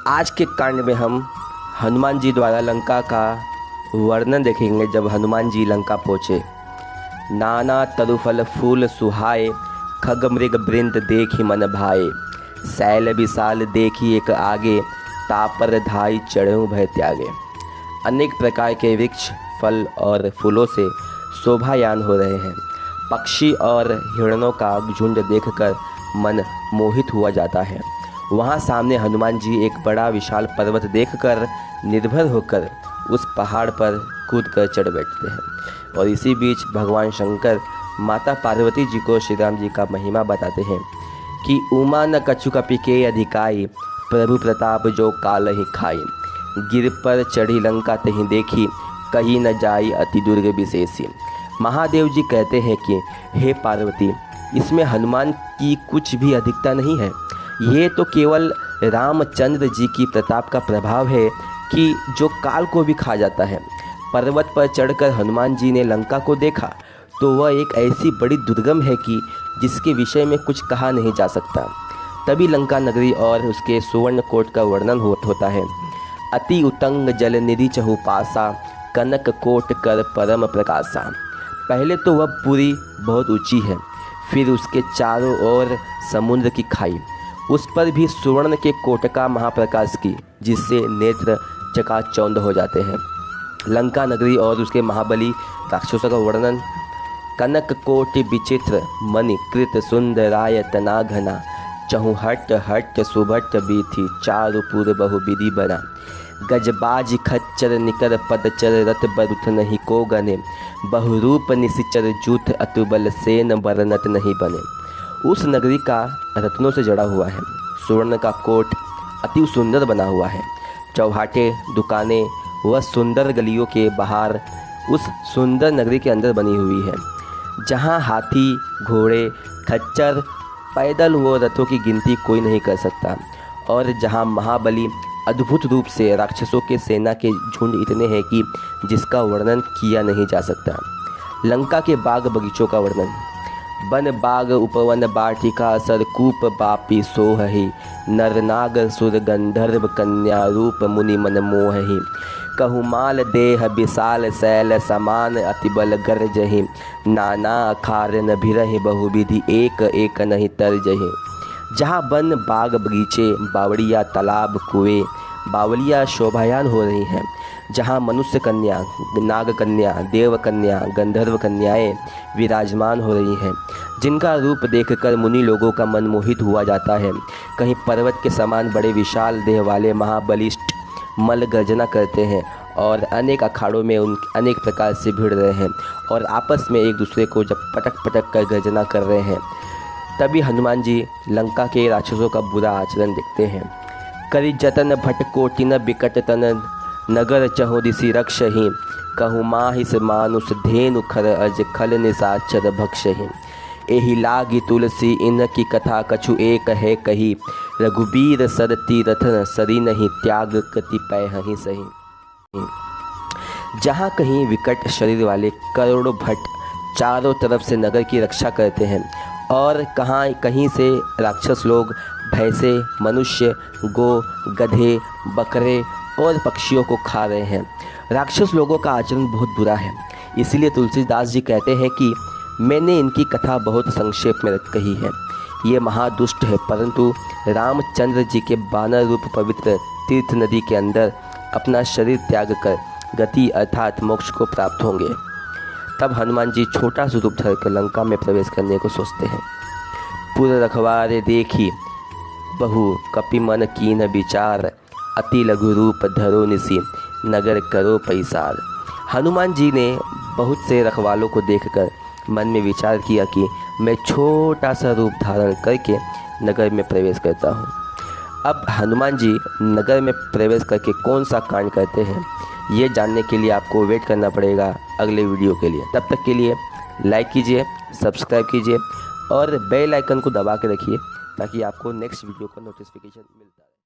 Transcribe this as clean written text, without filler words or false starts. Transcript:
आज के कांड में हम हनुमान जी द्वारा लंका का वर्णन देखेंगे। जब हनुमान जी लंका पहुँचे, नाना तरुफल फूल सुहाए, खग मृग वृंद देखी मन भाए। शैल विशाल देखी एक आगे, तापर धाई चढ़ऊँ भय त्यागे। अनेक प्रकार के वृक्ष, फल और फूलों से शोभायान हो रहे हैं। पक्षी और हिरणों का झुंड देखकर मन मोहित हुआ जाता है। वहाँ सामने हनुमान जी एक बड़ा विशाल पर्वत देखकर निर्भर होकर उस पहाड़ पर कूद कर चढ़ बैठते हैं। और इसी बीच भगवान शंकर माता पार्वती जी को श्री राम जी का महिमा बताते हैं कि उमा न कछु कपि के अधिकाई, प्रभु प्रताप जो काल ही खाई। गिर पर चढ़ी लंका तहीं देखी, कहीं न जाई अति दुर्ग विशेषी। महादेव जी कहते हैं कि हे पार्वती, इसमें हनुमान की कुछ भी अधिकता नहीं है। ये तो केवल रामचंद्र जी की प्रताप का प्रभाव है कि जो काल को भी खा जाता है। पर्वत पर चढ़कर हनुमान जी ने लंका को देखा तो वह एक ऐसी बड़ी दुर्गम है कि जिसके विषय में कुछ कहा नहीं जा सकता। तभी लंका नगरी और उसके सुवर्ण कोट का वर्णन होता है। अति उतंग जल निधि चहु पासा, कनक कोट कर परम प्रकाशा। पहले तो वह पूरी बहुत ऊंची है, फिर उसके चारों ओर समुद्र की खाई, उस पर भी सुवर्ण के कोटका महाप्रकाश की, जिससे नेत्र चकाचौंध हो जाते हैं। लंका नगरी और उसके महाबली राक्षसों का वर्णन। कनक कोटि विचित्र मणि कृत सुंदराय तना घना, चहु हट हट सुभट बीथी, चारुपुर बहु विधि बना। गजबाज खच्चर निकर पदचर, रथ बरुथ नहीं को गने, बहुरूप निशिचर जूथ, अतुबल सेन बरनत नहीं बने। उस नगरी का रत्नों से जड़ा हुआ है। सुवर्ण का कोट अति सुंदर बना हुआ है। चौहाटे, दुकानें व सुंदर गलियों के बाहर उस सुंदर नगरी के अंदर बनी हुई है, जहाँ हाथी, घोड़े, खच्चर, पैदल व रथों की गिनती कोई नहीं कर सकता, और जहाँ महाबली अद्भुत रूप से राक्षसों के सेना के झुंड इतने हैं कि जिसका वर्णन किया नहीं जा सकता। लंका के बाग बगीचों का वर्णन। बन बाग उपवन बाटिका, सरकूप बापी सोहहि, नर नाग सुर गंधर्व कन्या, रूप मुनि मन मोहहि। कहुमाल देह विशाल शैल समान, अतिबल गर्जहि, नाना अखार न भिरहि, बहुविधि एक एक नहीं तरजहि। जहाँ वन, बाग, बगीचे, बावड़िया, तालाब, कुएं, बावलियाँ शोभायान हो रही हैं, जहाँ मनुष्य कन्या, नाग कन्या, देव कन्या, गंधर्व कन्याएं विराजमान हो रही हैं, जिनका रूप देखकर मुनि लोगों का मन मोहित हुआ जाता है। कहीं पर्वत के समान बड़े विशाल देह वाले महाबलिष्ठ मल गर्जना करते हैं और अनेक अखाड़ों में अनेक प्रकार से भिड़ रहे हैं और आपस में एक दूसरे को जब पटक पटक कर गर्जना कर रहे हैं। तभी हनुमान जी लंका के राक्षसों का बुरा आचरण देखते हैं। करि जतन भट कोटिन बिकट तन, नगर चहु दिशि रक्षहि, कहु माहिस मानुष धेनु खर अज, खल निशाचर भक्षहि। एहि लागी तुलसी इनकी कथा, कछु एक है कही, रघुबीर सरती रथन सरी नहीं, त्याग कतिपय हहि सही। जहाँ कहीं विकट शरीर वाले करोड़ों भट्ट चारों तरफ से नगर की रक्षा करते हैं और कहीं से राक्षस लोग भैंसे, मनुष्य, गो, गधे, बकरे और पक्षियों को खा रहे हैं। राक्षस लोगों का आचरण बहुत बुरा है। इसीलिए तुलसीदास जी कहते हैं कि मैंने इनकी कथा बहुत संक्षेप में कही है। ये महादुष्ट है, परंतु रामचंद्र जी के बानर रूप पवित्र तीर्थ नदी के अंदर अपना शरीर त्याग कर गति अर्थात मोक्ष को प्राप्त होंगे। तब हनुमान जी छोटा सा रूप धर कर लंका में प्रवेश करने को सोचते हैं। पुर रखवारे देखी बहु कपि मन कीन विचार, अति लघु रूप धरो निसी, नगर करो पैसार। हनुमान जी ने बहुत से रखवालों को देखकर मन में विचार किया कि मैं छोटा सा रूप धारण करके नगर में प्रवेश करता हूँ। अब हनुमान जी नगर में प्रवेश करके कौन सा कांड करते हैं, ये जानने के लिए आपको वेट करना पड़ेगा अगले वीडियो के लिए। तब तक के लिए लाइक कीजिए, सब्सक्राइब कीजिए और बेल आइकन को दबा के रखिए ताकि आपको नेक्स्ट वीडियो का नोटिफिकेशन मिलता है।